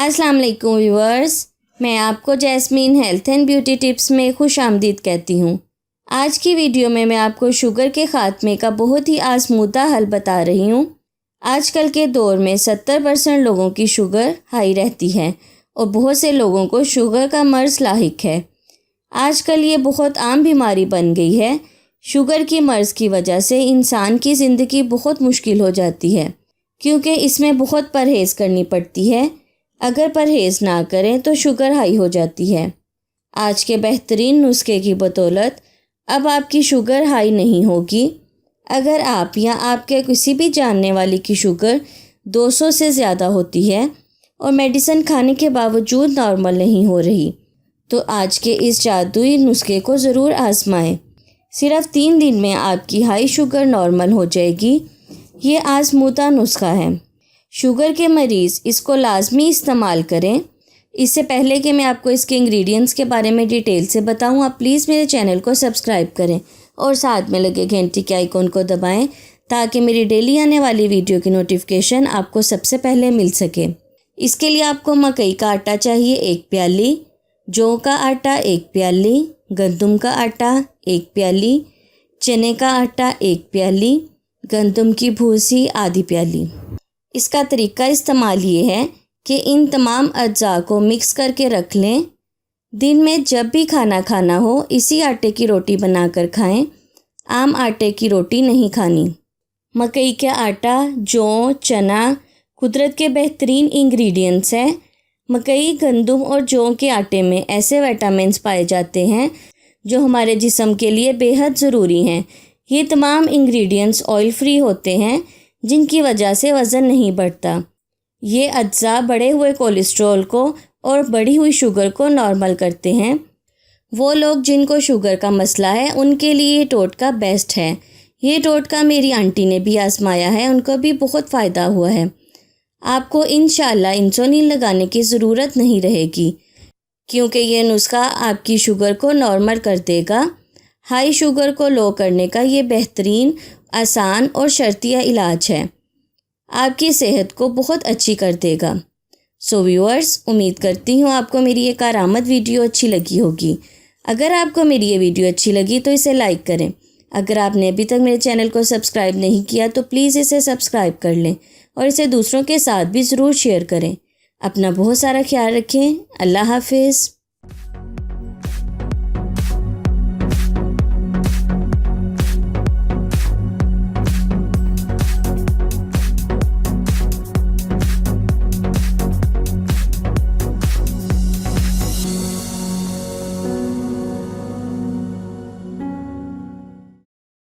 अस्सलाम वालेकुम व्यूअर्स, मैं आपको jasmine health and beauty tips में खुश आमदीद कहती हूँ। आज की वीडियो में मैं आपको शुगर के ख़ात्मे का बहुत ही आज़मूदा हल बता रही हूँ। आजकल के दौर में 70% लोगों की शुगर हाई रहती है और बहुत से लोगों को शुगर का मर्ज़ लाहिक है। आजकल ये बहुत आम बीमारी बन गई है। शुगर की मर्ज़ की वजह से इंसान की ज़िंदगी बहुत मुश्किल हो जाती है, क्योंकि इसमें बहुत परहेज़ करनी पड़ती है। अगर परहेज़ ना करें तो शुगर हाई हो जाती है। आज के बेहतरीन नुस्खे की बदौलत अब आपकी शुगर हाई नहीं होगी। अगर आप या आपके किसी भी जानने वाले की शुगर 200 से ज़्यादा होती है और मेडिसिन खाने के बावजूद नॉर्मल नहीं हो रही, तो आज के इस जादुई नुस्खे को ज़रूर आजमाएं। सिर्फ 3 दिन में आपकी हाई शुगर नॉर्मल हो जाएगी। ये आज़मूदा नुस्खा है। शुगर के मरीज़ इसको लाजमी इस्तेमाल करें। इससे पहले कि मैं आपको इसके इंग्रेडिएंट्स के बारे में डिटेल से बताऊं, आप प्लीज़ मेरे चैनल को सब्सक्राइब करें और साथ में लगे घंटी के आइकॉन को दबाएं, ताकि मेरी डेली आने वाली वीडियो की नोटिफिकेशन आपको सबसे पहले मिल सके। इसके लिए आपको मकई का आटा चाहिए 1 प्याली, जौ का आटा 1 प्याली, गंदम का आटा 1 प्याली, चने का आटा 1 प्याली, गंदम की भूसी आधी प्याली। इसका तरीका इस्तेमाल ये है कि इन तमाम अज्जा को मिक्स करके रख लें। दिन में जब भी खाना हो इसी आटे की रोटी बनाकर खाएं। आम आटे की रोटी नहीं खानी। मकई का आटा, जौ, चना कुदरत के बेहतरीन इंग्रेडिएंट्स हैं। मकई, गंदम और जौ के आटे में ऐसे विटामिन्स पाए जाते हैं जो हमारे जिस्म के लिए बेहद ज़रूरी हैं। ये तमाम इंग्रेडिएंट्स ऑयल फ्री होते हैं, जिनकी वजह से वज़न नहीं बढ़ता। ये अज्जा बढ़े हुए कोलेस्ट्रॉल को और बढ़ी हुई शुगर को नॉर्मल करते हैं। वो लोग जिनको शुगर का मसला है उनके लिए ये टोटका बेस्ट है। ये टोटका मेरी आंटी ने भी आजमाया है, उनको भी बहुत फ़ायदा हुआ है। आपको इंशाल्लाह इंसुलिन लगाने की ज़रूरत नहीं रहेगी, क्योंकि ये नुस्खा आपकी शुगर को नॉर्मल कर देगा। हाई शुगर को लो करने का ये बेहतरीन, आसान और शर्तिया इलाज है। आपकी सेहत को बहुत अच्छी कर देगा। सो व्यूअर्स, उम्मीद करती हूँ आपको मेरी ये कारआमद वीडियो अच्छी लगी होगी। अगर आपको मेरी ये वीडियो अच्छी लगी तो इसे लाइक करें। अगर आपने अभी तक मेरे चैनल को सब्सक्राइब नहीं किया तो प्लीज़ इसे सब्सक्राइब कर लें और इसे दूसरों के साथ भी ज़रूर शेयर करें। अपना बहुत सारा ख्याल रखें। अल्लाह हाफिज़।